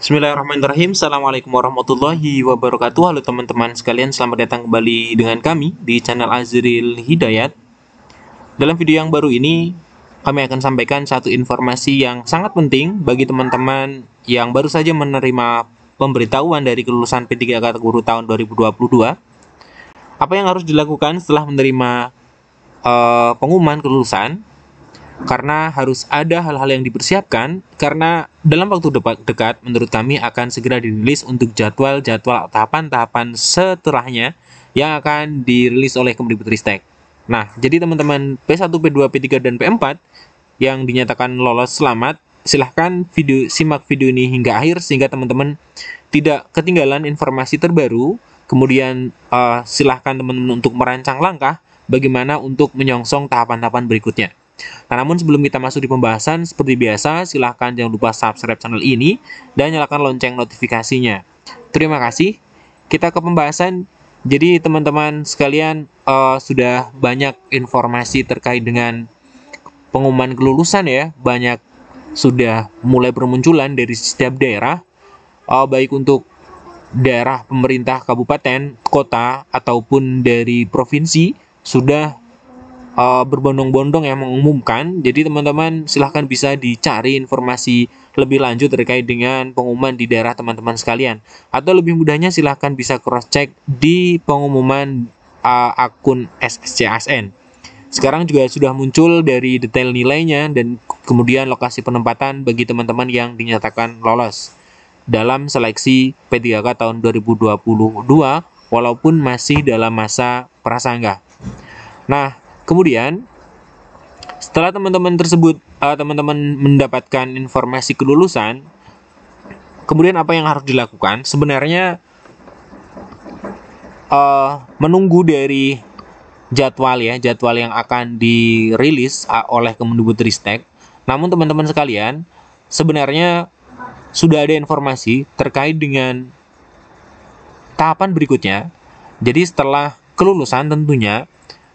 Bismillahirrahmanirrahim. Assalamualaikum warahmatullahi wabarakatuh. Halo teman-teman sekalian, selamat datang kembali dengan kami di channel Azril Hidayat. Dalam video yang baru ini, kami akan sampaikan satu informasi yang sangat penting bagi teman-teman yang baru saja menerima pemberitahuan dari kelulusan P3K Guru tahun 2022. Apa yang harus dilakukan setelah menerima pengumuman kelulusan? Karena harus ada hal-hal yang dipersiapkan, karena dalam waktu dekat menurut kami akan segera dirilis untuk jadwal-jadwal tahapan-tahapan setelahnya yang akan dirilis oleh Kemdikbudristek. Nah, jadi teman-teman P1, P2, P3, dan P4 yang dinyatakan lolos selamat, silahkan simak video ini hingga akhir sehingga teman-teman tidak ketinggalan informasi terbaru. Kemudian silahkan teman-teman untuk merancang langkah bagaimana untuk menyongsong tahapan-tahapan berikutnya. Nah, namun sebelum kita masuk di pembahasan, seperti biasa, silahkan jangan lupa subscribe channel ini dan nyalakan lonceng notifikasinya. Terima kasih. Kita ke pembahasan. Jadi teman-teman sekalian, sudah banyak informasi terkait dengan pengumuman kelulusan ya. Banyak sudah mulai bermunculan dari setiap daerah, baik untuk daerah pemerintah kabupaten, kota, ataupun dari provinsi, sudah berbondong-bondong yang mengumumkan. Jadi teman-teman silahkan bisa dicari informasi lebih lanjut terkait dengan pengumuman di daerah teman-teman sekalian, atau lebih mudahnya silahkan bisa cross check di pengumuman akun SSCASN. Sekarang juga sudah muncul dari detail nilainya dan kemudian lokasi penempatan bagi teman-teman yang dinyatakan lolos dalam seleksi P3K tahun 2022 walaupun masih dalam masa prasangga. Nah, kemudian setelah teman-teman tersebut teman-teman mendapatkan informasi kelulusan, kemudian apa yang harus dilakukan? Sebenarnya menunggu dari jadwal yang akan dirilis oleh Kemdikbudristek. Namun teman-teman sekalian, sebenarnya sudah ada informasi terkait dengan tahapan berikutnya. Jadi setelah kelulusan tentunya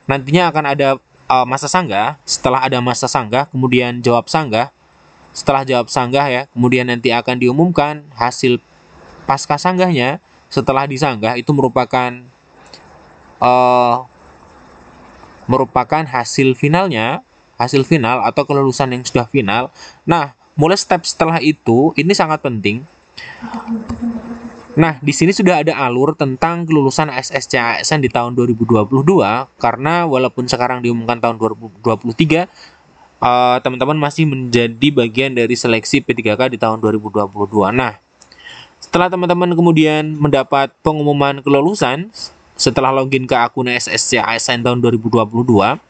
nantinya akan ada masa sanggah. Setelah ada masa sanggah, kemudian jawab sanggah. Setelah jawab sanggah ya, kemudian nanti akan diumumkan hasil pasca sanggahnya. Setelah disanggah itu merupakan hasil finalnya, hasil final atau kelulusan yang sudah final. Nah, mulai step setelah itu ini sangat penting. Nah, di sini sudah ada alur tentang kelulusan SSCASN di tahun 2022, karena walaupun sekarang diumumkan tahun 2023, teman-teman masih menjadi bagian dari seleksi P3K di tahun 2022. Nah, setelah teman-teman kemudian mendapat pengumuman kelulusan, setelah login ke akun SSCASN tahun 2022,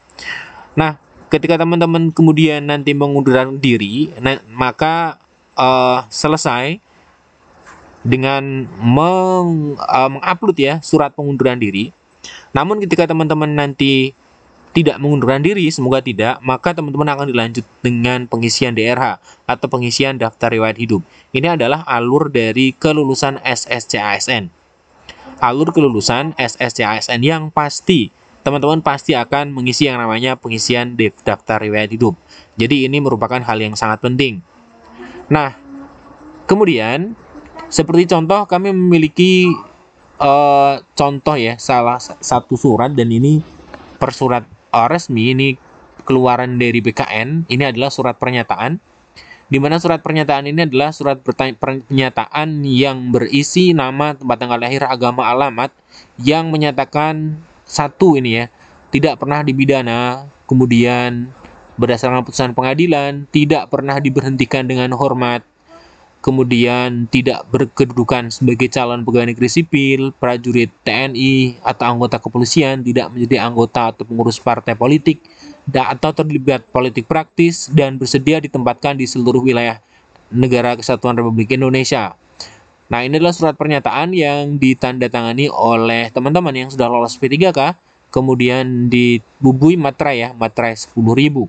nah, ketika teman-teman kemudian nanti mengundurkan diri, maka selesai dengan mengupload ya surat pengunduran diri. Namun ketika teman-teman nanti tidak mengundurkan diri, semoga tidak, maka teman-teman akan dilanjut dengan pengisian DRH atau pengisian daftar riwayat hidup. Ini adalah alur dari kelulusan SSCASN. Alur kelulusan SSCASN yang pasti teman-teman pasti akan mengisi yang namanya pengisian daftar riwayat hidup. Jadi ini merupakan hal yang sangat penting. Nah, kemudian seperti contoh, kami memiliki contoh ya, salah satu surat, dan ini per surat resmi, ini keluaran dari BKN. Ini adalah surat pernyataan, di mana surat pernyataan ini adalah surat pernyataan yang berisi nama, tempat tanggal lahir, agama, alamat, yang menyatakan satu ini ya, tidak pernah dipidana, kemudian berdasarkan putusan pengadilan, tidak pernah diberhentikan dengan hormat, kemudian tidak berkedudukan sebagai calon pegawai negeri sipil, prajurit TNI, atau anggota kepolisian, tidak menjadi anggota atau pengurus partai politik, atau terlibat politik praktis, dan bersedia ditempatkan di seluruh wilayah Negara Kesatuan Republik Indonesia. Nah, ini adalah surat pernyataan yang ditandatangani oleh teman-teman yang sudah lolos P3K, kemudian dibubui materai ya, materai 10.000.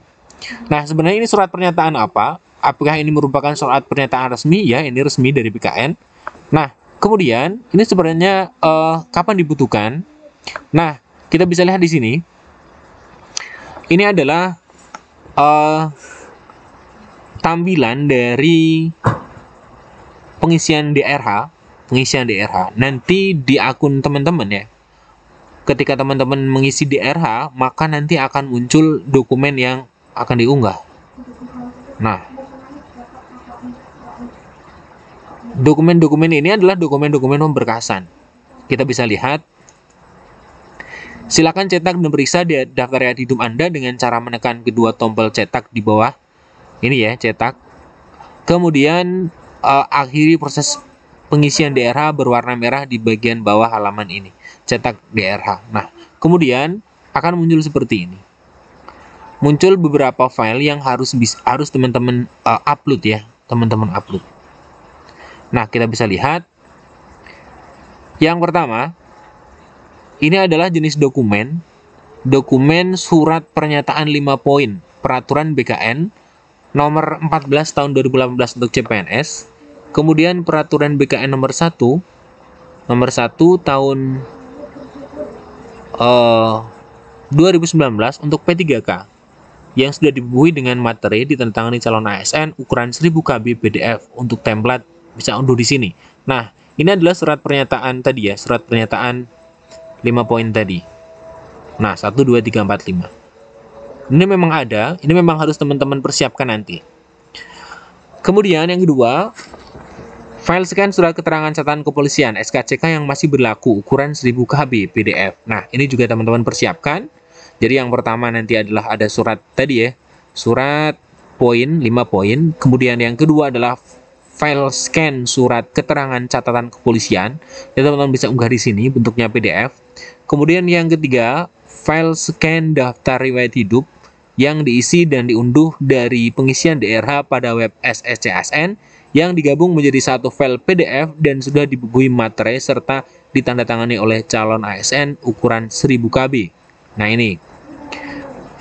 Nah, sebenarnya ini surat pernyataan apa? Apakah ini merupakan surat pernyataan resmi? Ya, ini resmi dari BKN. Nah, kemudian ini sebenarnya kapan dibutuhkan? Nah, kita bisa lihat di sini. Ini adalah tampilan dari pengisian DRH nanti di akun teman-teman ya. Ketika teman-teman mengisi DRH, maka nanti akan muncul dokumen yang akan diunggah. Nah, dokumen-dokumen ini adalah dokumen-dokumen pemberkasan. Kita bisa lihat. Silakan cetak dan periksa di daftar riwayat hidup Anda dengan cara menekan kedua tombol cetak di bawah. Ini ya, cetak. Kemudian akhiri proses pengisian DRH berwarna merah di bagian bawah halaman ini. Cetak DRH. Nah, kemudian akan muncul seperti ini. Muncul beberapa file yang harus teman-teman upload ya, teman-teman upload. Nah, kita bisa lihat. Yang pertama, ini adalah jenis dokumen surat pernyataan 5 poin peraturan BKN nomor 14 tahun 2018 untuk CPNS, kemudian peraturan BKN nomor 1 tahun 2019 untuk P3K yang sudah dibubuhi dengan materi ditandatangani calon ASN ukuran 1000 KB PDF untuk template bisa unduh di sini. Nah, ini adalah surat pernyataan tadi ya, surat pernyataan 5 poin tadi. Nah, 1, 2, 3, 4, 5. Ini memang ada, ini memang harus teman-teman persiapkan nanti. Kemudian yang kedua, file scan surat keterangan catatan kepolisian SKCK yang masih berlaku ukuran 1000 KB PDF. Nah, ini juga teman-teman persiapkan. Jadi yang pertama nanti adalah ada surat tadi ya, surat poin 5 poin. Kemudian yang kedua adalah file scan surat keterangan catatan kepolisian. Jadi teman-teman bisa unggah di sini bentuknya PDF. Kemudian yang ketiga, file scan daftar riwayat hidup yang diisi dan diunduh dari pengisian DRH pada web SSCASN yang digabung menjadi satu file PDF dan sudah dibubuhi materai serta ditandatangani oleh calon ASN ukuran 1000 KB. Nah, ini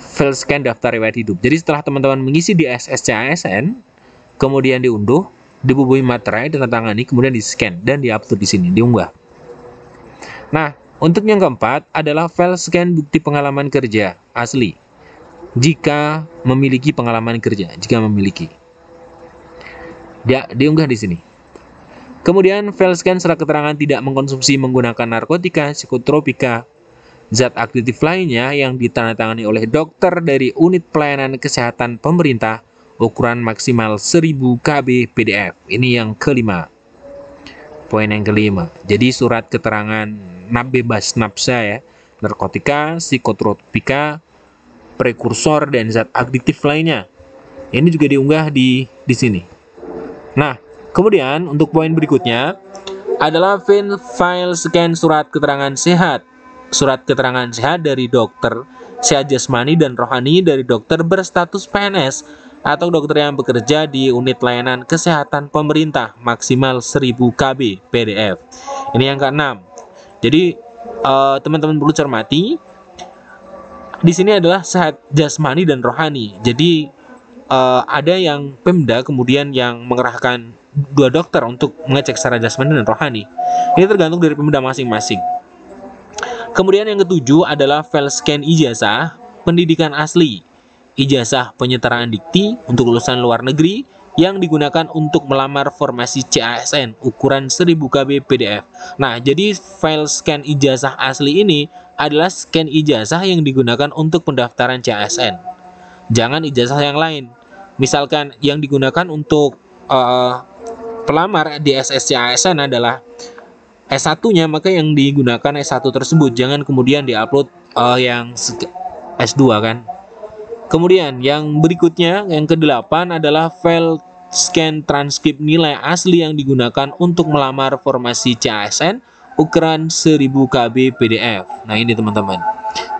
file scan daftar riwayat hidup. Jadi setelah teman-teman mengisi di SSCASN, kemudian diunduh, dibubuhi materai, ditandatangani, kemudian di-scan dan di-upload di sini, diunggah. Nah, untuk yang keempat adalah file scan bukti pengalaman kerja asli. Jika memiliki pengalaman kerja, jika memiliki. Diunggah di sini. Kemudian file scan surat keterangan tidak mengkonsumsi menggunakan narkotika, psikotropika, zat aktif lainnya yang ditandatangani oleh dokter dari unit pelayanan kesehatan pemerintah ukuran maksimal 1000 KB PDF. Ini yang kelima. Poin yang kelima. Jadi surat keterangan bebas nafsa ya, narkotika, psikotropika, prekursor dan zat aktif lainnya. Ini juga diunggah di sini. Nah, kemudian untuk poin berikutnya adalah file scan surat keterangan sehat. Surat keterangan sehat dari dokter sehat jasmani dan rohani dari dokter berstatus PNS atau dokter yang bekerja di unit layanan kesehatan pemerintah maksimal 1000 KB PDF. Ini yang keenam. Jadi teman-teman perlu cermati di sini adalah sehat jasmani dan rohani. Jadi ada yang Pemda kemudian yang mengerahkan 2 dokter untuk mengecek secara jasmani dan rohani. Ini tergantung dari Pemda masing-masing. Kemudian yang ketujuh adalah file scan ijazah pendidikan asli. Ijazah penyetaraan dikti untuk lulusan luar negeri yang digunakan untuk melamar formasi CASN ukuran 1000 KB PDF. Nah, jadi file scan ijazah asli ini adalah scan ijazah yang digunakan untuk pendaftaran CASN. Jangan ijazah yang lain. Misalkan yang digunakan untuk pelamar di SSCASN adalah S1-nya, maka yang digunakan S1 tersebut. Jangan kemudian diupload yang S2 kan. Kemudian yang berikutnya, yang ke-8 adalah file scan transkrip nilai asli yang digunakan untuk melamar formasi CASN ukuran 1000 KB PDF. Nah, ini teman-teman.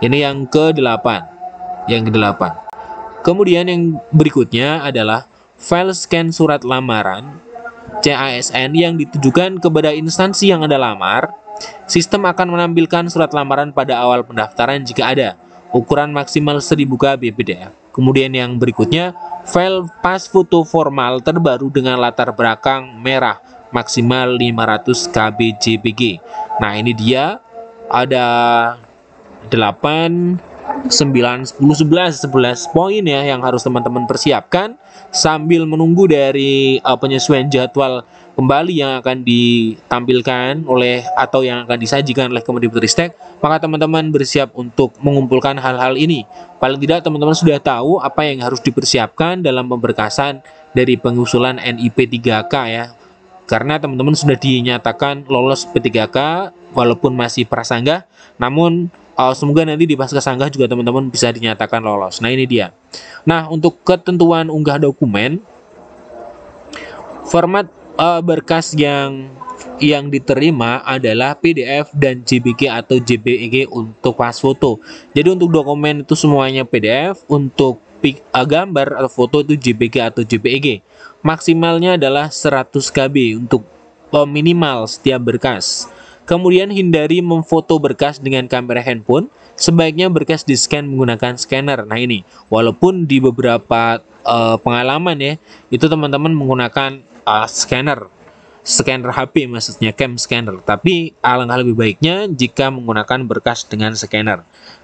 Ini yang ke-8. Yang ke-8. Kemudian yang berikutnya adalah file scan surat lamaran CASN yang ditujukan kepada instansi yang Anda lamar. Sistem akan menampilkan surat lamaran pada awal pendaftaran jika ada. Ukuran maksimal 1000 KB PDF. Kemudian yang berikutnya, file pas foto formal terbaru dengan latar belakang merah maksimal 500 KB JPG. Nah, ini dia ada 8 9, 10, 11 poin ya yang harus teman-teman persiapkan sambil menunggu dari penyesuaian jadwal kembali yang akan ditampilkan oleh atau yang akan disajikan oleh Kemendikbudristek. Maka teman-teman bersiap untuk mengumpulkan hal-hal ini. Paling tidak teman-teman sudah tahu apa yang harus dipersiapkan dalam pemberkasan dari pengusulan NIP 3K ya. Karena teman-teman sudah dinyatakan lolos P3K walaupun masih prasanggah, namun semoga nanti di pasca sanggah juga teman-teman bisa dinyatakan lolos. Nah, ini dia. Nah, untuk ketentuan unggah dokumen, format berkas yang diterima adalah PDF dan JPG atau JPEG untuk pas foto. Jadi untuk dokumen itu semuanya PDF, untuk gambar atau foto itu JPG atau JPEG. Maksimalnya adalah 100 KB untuk minimal setiap berkas. Kemudian hindari memfoto berkas dengan kamera handphone, sebaiknya berkas di-scan menggunakan scanner. Nah ini, walaupun di beberapa pengalaman ya, itu teman-teman menggunakan scanner HP maksudnya, cam scanner. Tapi alangkah lebih baiknya jika menggunakan berkas dengan scanner.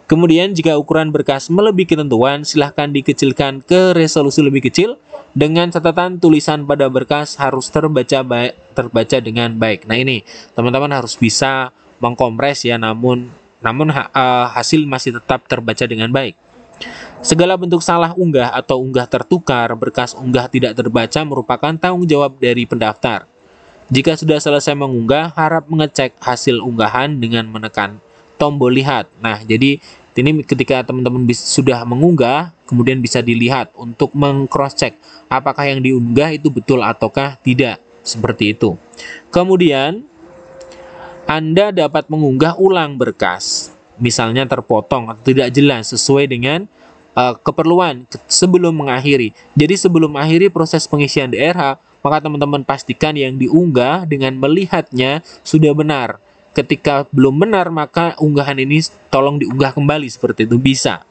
Kemudian jika ukuran berkas melebihi ketentuan, silahkan dikecilkan ke resolusi lebih kecil dengan catatan tulisan pada berkas harus terbaca dengan baik. Nah ini teman-teman harus bisa mengkompres ya, namun hasil masih tetap terbaca dengan baik. Segala bentuk salah unggah atau unggah tertukar, berkas unggah tidak terbaca merupakan tanggung jawab dari pendaftar. Jika sudah selesai mengunggah, harap mengecek hasil unggahan dengan menekan tombol lihat. Nah, jadi ini ketika teman-teman sudah mengunggah, kemudian bisa dilihat untuk meng-cross-check apakah yang diunggah itu betul ataukah tidak, seperti itu. Kemudian, Anda dapat mengunggah ulang berkas, misalnya terpotong atau tidak jelas sesuai dengan keperluan sebelum mengakhiri. Jadi sebelum mengakhiri proses pengisian DRH, maka teman-teman pastikan yang diunggah dengan melihatnya sudah benar. Ketika belum benar, maka unggahan ini tolong diunggah kembali, seperti itu bisa.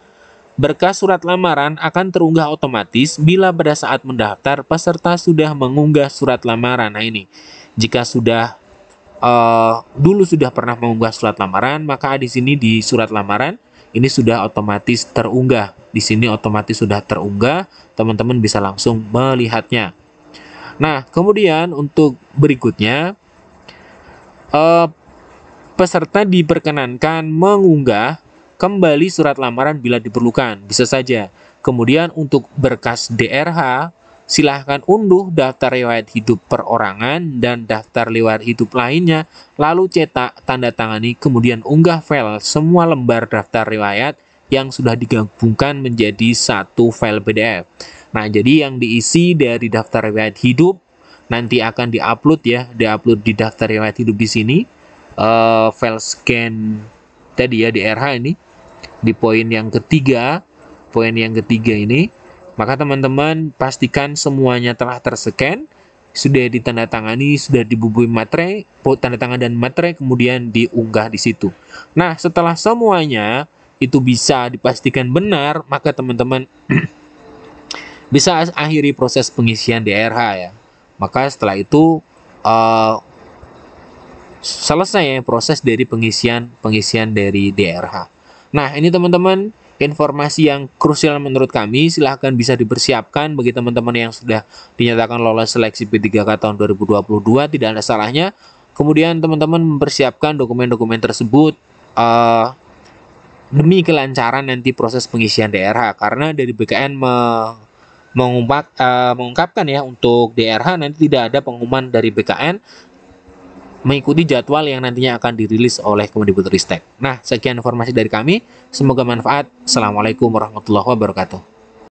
Berkas surat lamaran akan terunggah otomatis bila pada saat mendaftar peserta sudah mengunggah surat lamaran. Nah ini, jika sudah dulu sudah pernah mengunggah surat lamaran, maka di sini di surat lamaran ini sudah otomatis terunggah. Di sini otomatis sudah terunggah, teman-teman bisa langsung melihatnya. Nah, kemudian untuk berikutnya, peserta diperkenankan mengunggah kembali surat lamaran bila diperlukan, bisa saja. Kemudian untuk berkas DRH, silahkan unduh daftar riwayat hidup perorangan dan daftar riwayat hidup lainnya, lalu cetak, tanda tangani, kemudian unggah file semua lembar daftar riwayat yang sudah digabungkan menjadi satu file PDF. Nah, jadi yang diisi dari daftar riwayat hidup nanti akan diupload ya, diupload di daftar riwayat hidup di sini. File scan tadi ya DRH ini di poin yang ketiga ini, maka teman-teman pastikan semuanya telah terscan, sudah ditandatangani, sudah dibubui materai, tanda tangan dan materai, kemudian diunggah di situ. Nah, setelah semuanya itu bisa dipastikan benar, maka teman-teman bisa akhiri proses pengisian DRH ya. Maka setelah itu selesai ya proses dari pengisian dari DRH. Nah, ini teman-teman informasi yang krusial menurut kami. Silahkan bisa dipersiapkan bagi teman-teman yang sudah dinyatakan lolos seleksi P3K tahun 2022, tidak ada salahnya. Kemudian teman-teman mempersiapkan dokumen-dokumen tersebut demi kelancaran nanti proses pengisian DRH, karena dari BKN mengungkapkan ya, untuk DRH nanti tidak ada pengumuman dari BKN, mengikuti jadwal yang nantinya akan dirilis oleh Kemendikbudristek. Nah, sekian informasi dari kami. Semoga manfaat. Assalamualaikum warahmatullahi wabarakatuh.